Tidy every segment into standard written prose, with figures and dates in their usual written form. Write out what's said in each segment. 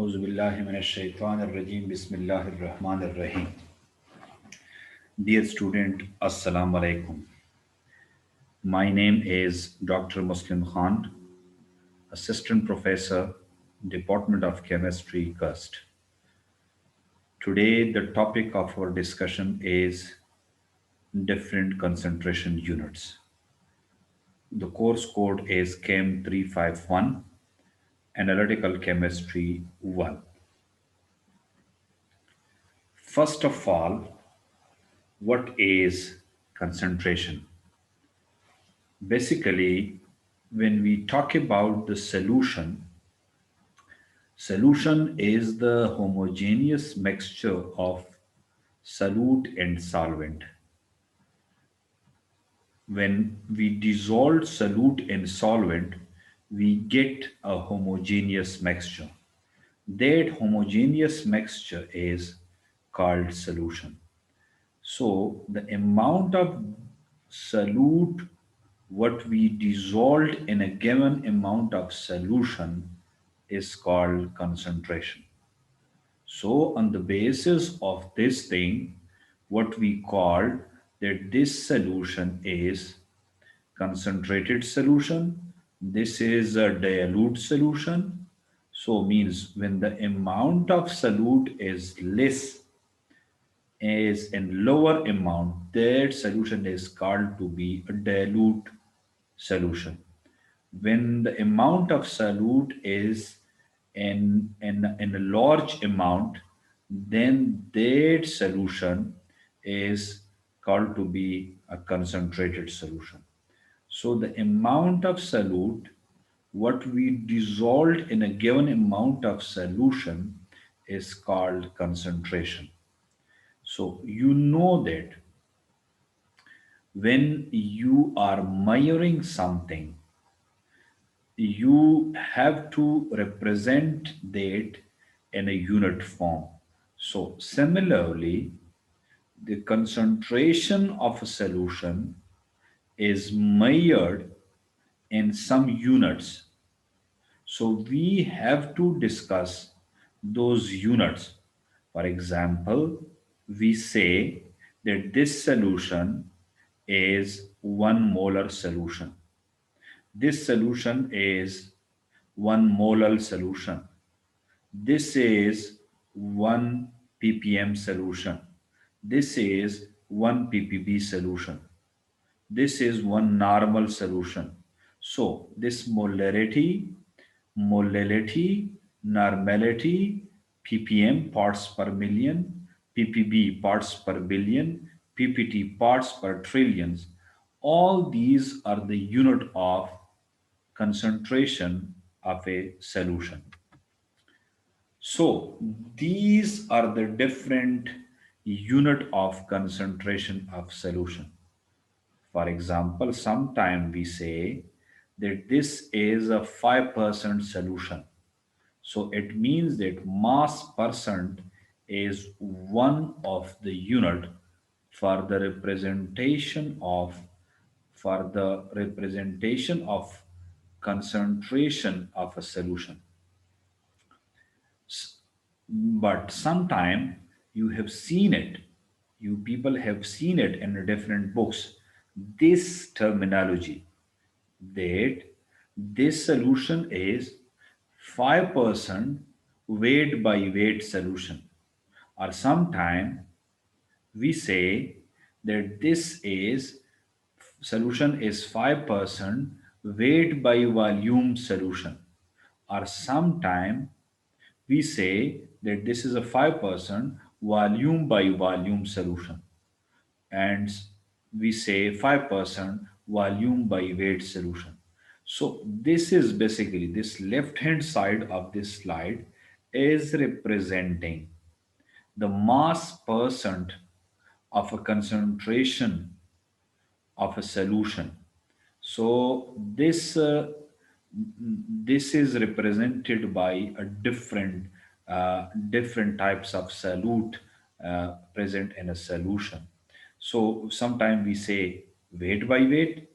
Auzubillahiminash-shaytanir-rajim. Bismillahir-Rahmanir-Rahim. Dear student, Assalamu alaikum. My name is Dr. Muslim Khan, Assistant Professor, Department of Chemistry, CUST. Today, the topic of our discussion is different concentration units. The course code is Chem 351, Analytical Chemistry 1. First of all, what is concentration? Basically, when we talk about the solution is the homogeneous mixture of solute and solvent. When we dissolve solute in solvent, we get a homogeneous mixture. That homogeneous mixture is called solution. So the amount of solute what we dissolved in a given amount of solution is called concentration. So on the basis of this thing, what we call that this solution is concentrated solution, this is a dilute solution. So means when the amount of solute is less is in lower amount, that solution is called to be a dilute solution. When the amount of solute is in a large amount, then that solution is called to be a concentrated solution. So the amount of solute, what we dissolved in a given amount of solution is called concentration. So you know that when you are measuring something, you have to represent that in a unit form. So similarly, the concentration of a solution is measured in some units. So we have to discuss those units. For example, we say that this solution is 1 molar solution. This solution is 1 molar solution. This is 1 ppm solution. This is 1 ppb solution. This is 1 normal solution. So this molality, normality, ppm parts per million, ppb parts per billion, ppt parts per trillions, all these are the unit of concentration of a solution. So these are the different unit of concentration of solution. For example, sometime we say that this is a 5% solution. So it means that mass percent is one of the unit for the representation of concentration of a solution. But sometime you have seen it, you people have seen it in different books, this terminology that this solution is 5% weight by weight solution, or sometime we say that this is solution is 5% weight by volume solution, or sometime we say that this is a 5% volume by volume solution, and we say 5% volume by weight solution. So this is basically this left hand side of this slide is representing the mass percent of a concentration of a solution. So this is represented by a different types of solute present in a solution. So sometimes we say weight by weight,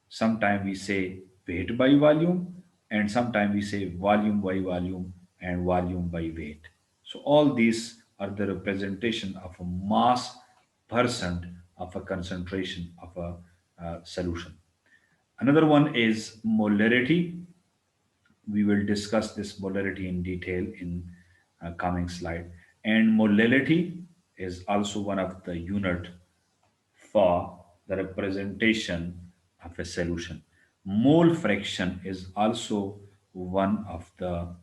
sometimes we say weight by volume, and sometimes we say volume by volume, and volume by weight. So all these are the representation of a mass percent of a concentration of a solution. Another one is molarity. We will discuss this molarity in detail in coming slide. And molality is also one of the unit for the representation of a solution. Mole fraction is also one of the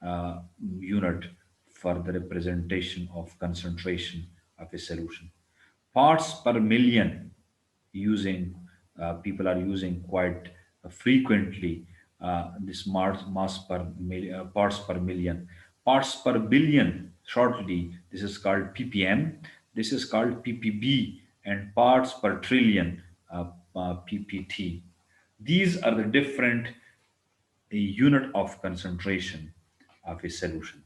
uh, unit for the representation of concentration of a solution. Parts per million using people are using quite frequently this parts per million, parts per billion. Shortly, this is called ppm. This is called ppb, and parts per trillion, ppt. These are the different unit of concentration of a solution.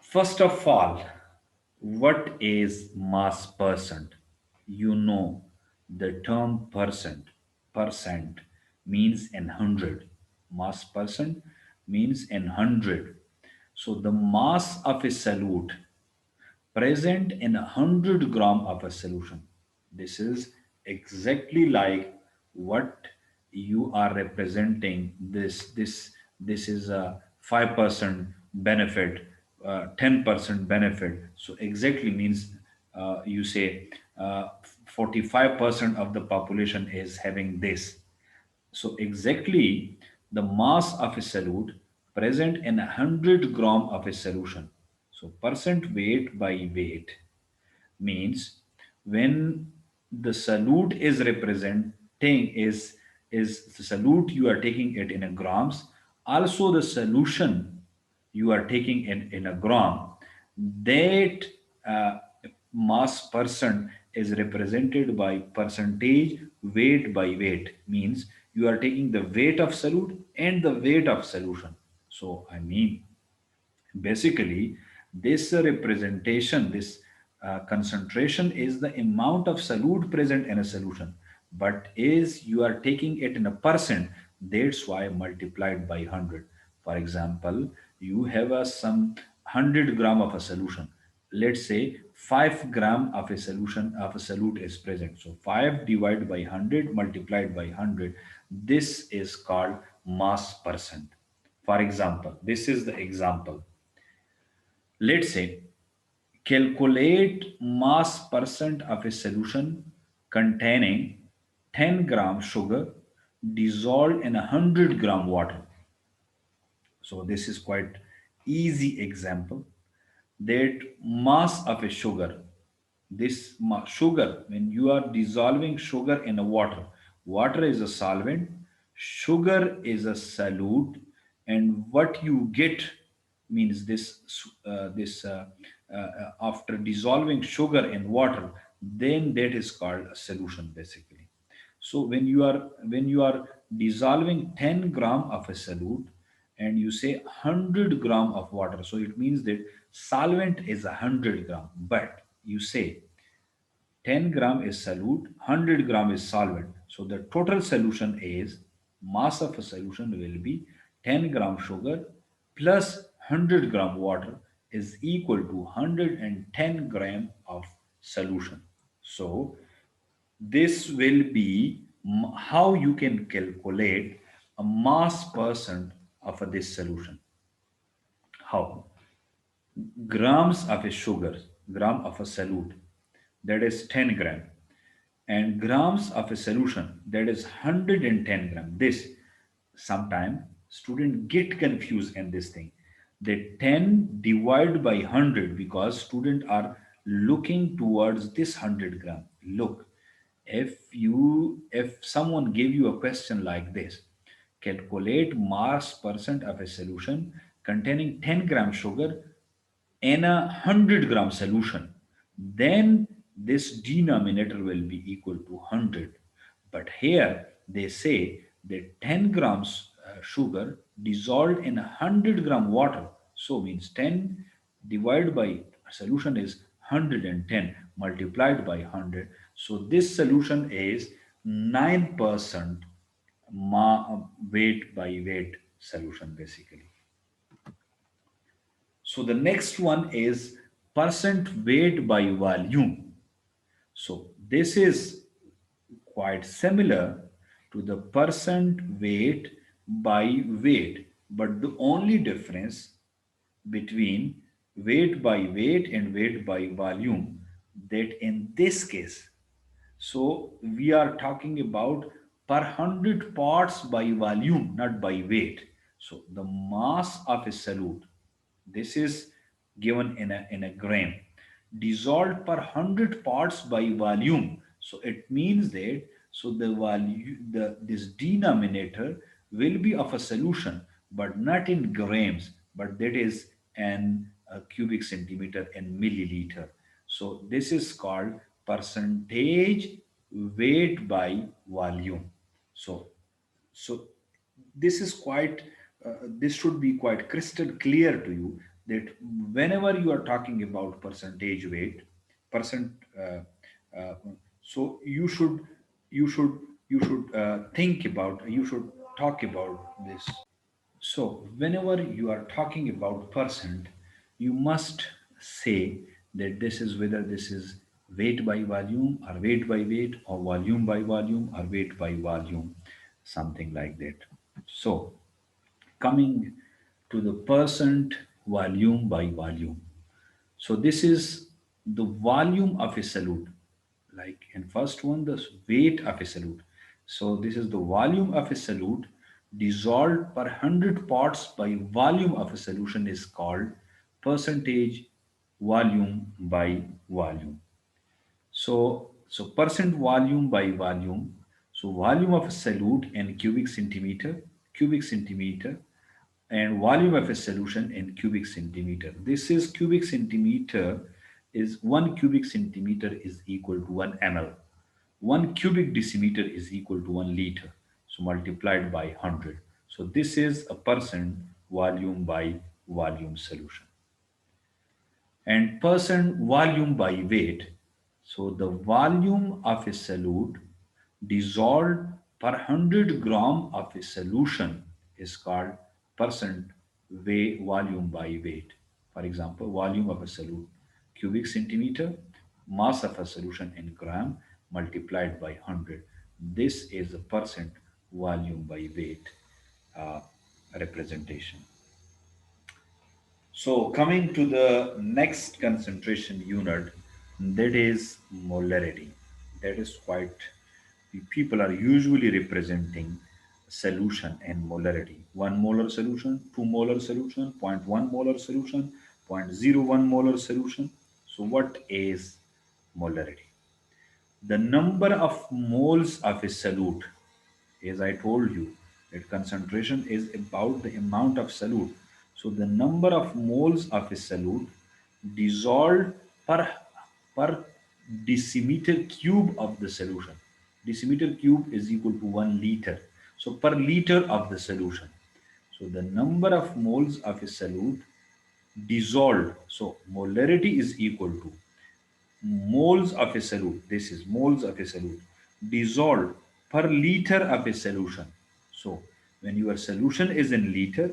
First of all, what is mass percent? You know the term percent means in hundred. Mass percent means in hundred. So the mass of a solute present in 100 gram of a solution. This is exactly like what you are representing. This is a 5% benefit, 10% benefit. So exactly means you say 45% of the population is having this. So exactly the mass of a solute present in 100 gram of a solution. So percent weight by weight means when the solute is representing is the solute you are taking it in a grams, also the solution you are taking in a gram, that uh, mass percent is represented by percentage weight by weight, means you are taking the weight of solute and the weight of solution. So I mean, basically, this representation, this concentration is the amount of solute present in a solution. But is you are taking it in a percent, that's why multiplied by 100. For example, you have a some 100 gram of a solution. Let's say 5 gram of a solution of a solute is present. So 5 divided by 100 multiplied by 100. This is called mass percent. For example, this is the example. Let's say calculate mass percent of a solution containing 10 gram sugar dissolved in 100 gram water. So this is quite easy example, that mass of a sugar, sugar, when you are dissolving sugar in a water is a solvent, sugar is a solute, and what you get means after dissolving sugar in water, then that is called a solution basically. So when you are dissolving 10 gram of a solute and you say 100 gram of water, so it means that solvent is 100 gram, but you say 10 gram is solute, 100 gram is solvent. So the total solution is, mass of a solution will be 10 gram sugar plus 100 gram water is equal to 110 gram of solution. So this will be how you can calculate a mass percent of this solution. How? Grams of a sugar, gram of a solute, that is 10 gram, and grams of a solution, that is 110 gram. This sometime student get confused in this thing. They 10 divide by 100 because student are looking towards this 100 gram. Look, if someone gave you a question like this, calculate mass percent of a solution containing 10 gram sugar in a 100 gram solution, then this denominator will be equal to 100. But here they say that 10 grams sugar dissolved in 100 gram water, so means 10 divided by solution is 110 multiplied by 100. So this solution is 9% weight by weight solution basically. So the next one is percent weight by volume. So this is quite similar to the percent weight by weight, but the only difference between weight by weight and weight by volume, that in this case, so we are talking about per 100 parts by volume, not by weight. So the mass of a solute, this is given in a gram, dissolved per 100 parts by volume. So it means that so the value, this denominator will be of a solution, but not in grams, but that is an cubic centimeter and milliliter. So this is called percentage weight by volume. So so this is quite this should be quite crystal clear to you that whenever you are talking about percentage weight, percent, uh, so you should you should think about, you should talk about this. So, whenever you are talking about percent, you must say that this is whether this is weight by volume or weight by weight or volume by volume or weight by volume, something like that. So, coming to the percent volume by volume. So this is the volume of a solute. Like in first one, the weight of a solute. So this is the volume of a solute dissolved per 100 parts by volume of a solution is called percentage volume by volume. So percent volume by volume. So volume of a solute in cubic centimeter, and volume of a solution in cubic centimeter. This is cubic centimeter is 1 cubic centimeter is equal to 1 ml. 1 cubic decimeter is equal to 1 liter. So multiplied by 100. So this is a percent volume by volume solution. And percent volume by weight. So the volume of a solute dissolved per 100 gram of a solution is called percent volume by weight. For example, volume of a solute, cubic centimeter, mass of a solution in gram multiplied by 100. This is a percent volume by weight uh, representation. So coming to the next concentration unit, that is molarity. That is quite, people are usually representing solution and molarity. 1 molar solution, 2 molar solution, zero point 0.1 molar solution, 0.01 molar solution. So what is molarity? The number of moles of a solute, as I told you, that concentration is about the amount of solute. So the number of moles of a solute dissolved per, per decimeter cube of the solution. Decimeter cube is equal to 1 liter. So per liter of the solution. So the number of moles of a solute dissolved. So molarity is equal to moles of a solute. This is moles of a solute dissolved per liter of a solution. So when your solution is in liter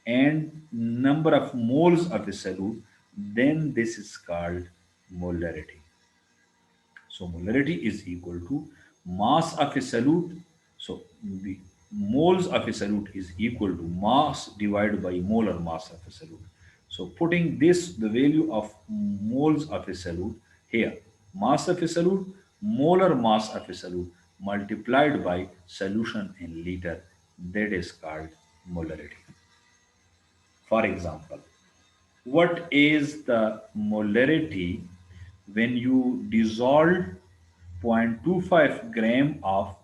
and number of moles of a solute, then this is called molarity. So molarity is equal to mass of a solute. So the moles of a solute is equal to mass divided by molar mass of a solute. So putting this, the value of moles of a solute here, mass of a solute, molar mass of a solute multiplied by solution in liter, that is called molarity. For example, what is the molarity when you dissolve 0.25 gram of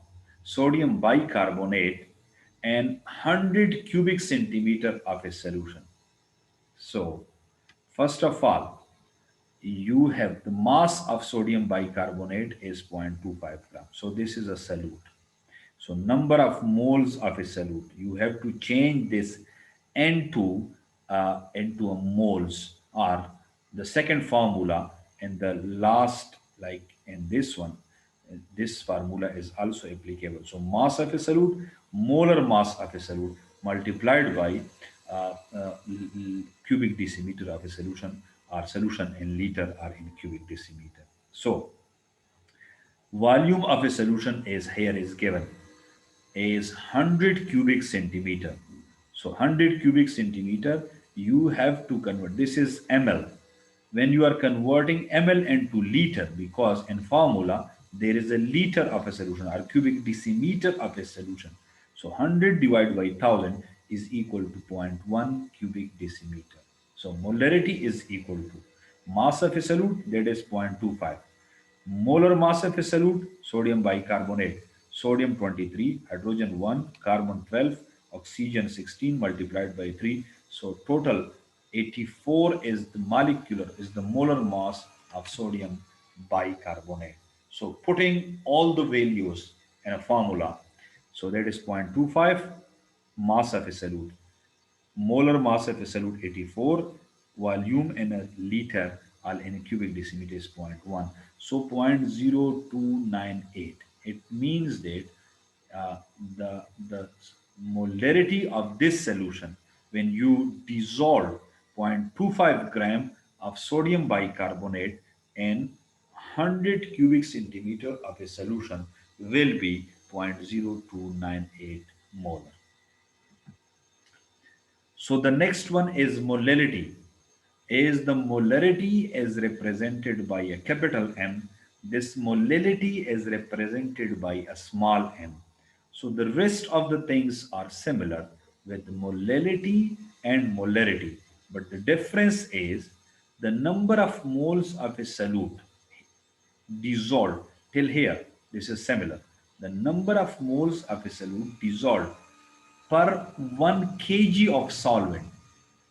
sodium bicarbonate and 100 cubic centimeter of a solution? So, first of all, you have the mass of sodium bicarbonate is 0.25 gram. So this is a solute. So number of moles of a solute, you have to change this into a moles, or the second formula and the last, like in this one, this formula is also applicable. So mass of a solute, molar mass of a solute multiplied by cubic decimeter of a solution, or solution in liter or in cubic decimeter. So volume of a solution is here is given is 100 cubic centimeter. So 100 cubic centimeter, you have to convert. This is ml. When you are converting ml into liter, because in formula there is a liter of a solution or cubic decimeter of a solution. So 100 divided by 1000 is equal to zero point 0.1 cubic decimeter. So molarity is equal to mass of a solute, that is 0.25. Molar mass of a solute, sodium bicarbonate, sodium 23, hydrogen 1, carbon 12, oxygen 16 multiplied by 3. So total 84 is the molecular, is the molar mass of sodium bicarbonate. So putting all the values in a formula, so that is 0.25 mass of a solute, molar mass of a solute 84, volume in a liter or in a cubic decimeter is zero point 0.1. So 0.0298. It means that uh, the molarity of this solution, when you dissolve zero point 0.25 gram of sodium bicarbonate in 100 cubic centimeter of a solution, will be 0.0298 molar. So the next one is molality. As the molarity is represented by a capital M, this molality is represented by a small m. So the rest of the things are similar with molality and molarity, but the difference is the number of moles of a solute dissolved. Till here this is similar. The number of moles of a solute dissolved per 1 kg of solvent,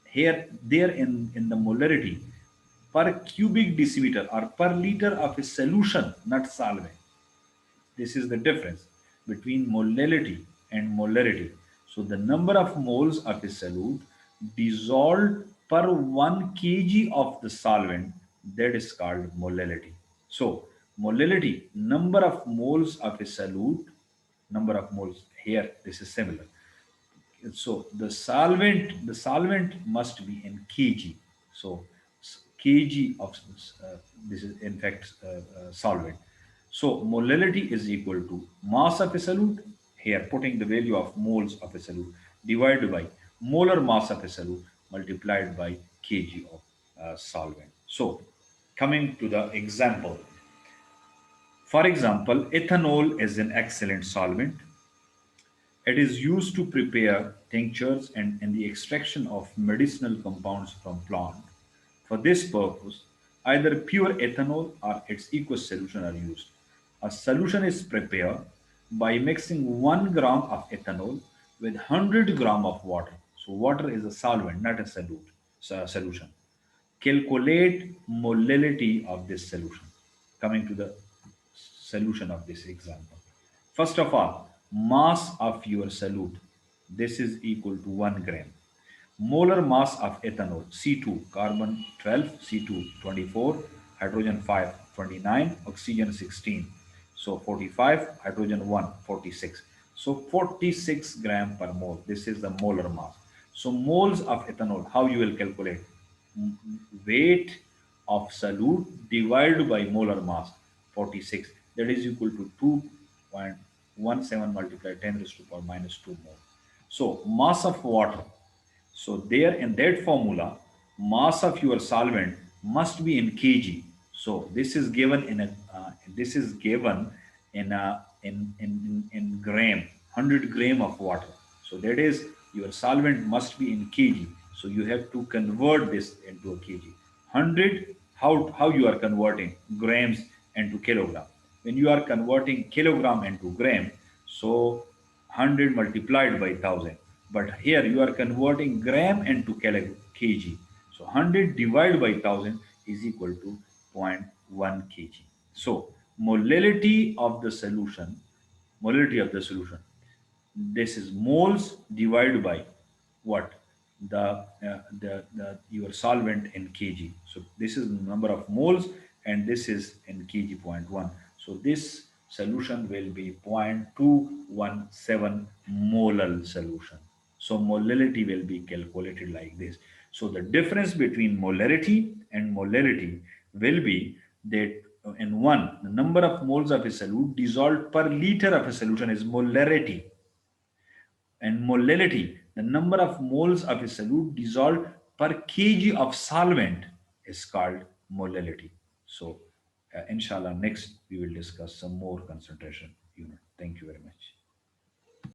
here there in the molarity, per cubic decimeter or per liter of a solution, not solvent. This is the difference between molality and molarity. So the number of moles of a solute dissolved per 1 kg of the solvent, that is called molality. So molality, number of moles of a solute, number of moles, here this is similar. So the solvent must be in kg. So kg of this is in fact solvent. So molality is equal to mass of a solute, here putting the value of moles of a solute, divided by molar mass of a solute multiplied by kg of solvent. So coming to the example, for example, ethanol is an excellent solvent. It is used to prepare tinctures and in the extraction of medicinal compounds from plant. For this purpose, either pure ethanol or its aqueous solution are used. A solution is prepared by mixing 1 gram of ethanol with 100 gram of water. So water is a solvent, not a solution. Calculate molality of this solution. Coming to the solution of this example. First of all, mass of your solute. This is equal to 1 gram. Molar mass of ethanol, C2, carbon 12, C2 24, hydrogen 5, 29, oxygen 16. So 45, hydrogen 1, 46. So 46 gram per mole. This is the molar mass. So moles of ethanol, how you will calculate? Weight of solute divided by molar mass, 46. That is equal to 2.17 multiplied 10 raised to power minus 2 mole. So mass of water. So there in that formula, mass of your solvent must be in kg. So this is given in a this is given in gram, 100 gram of water. So that is your solvent must be in kg. So you have to convert this into a kg. 100, how you are converting grams into kilogram. When you are converting kilogram into gram, so 100 multiplied by 1000. But here you are converting gram into kg. So 100 divided by 1000 is equal to zero point 0.1 kg. So molality of the solution, molality of the solution, this is moles divided by what? The your solvent in kg. So this is the number of moles and this is in kg zero point 0.1. So this solution will be 0.217 molar solution. So molality will be calculated like this. So the difference between molarity and molarity will be that in one, the number of moles of a solute dissolved per liter of a solution is molarity, and molality, the number of moles of a solute dissolved per kg of solvent, is called molality. So, inshallah, next we will discuss some more concentration unit. Thank you very much.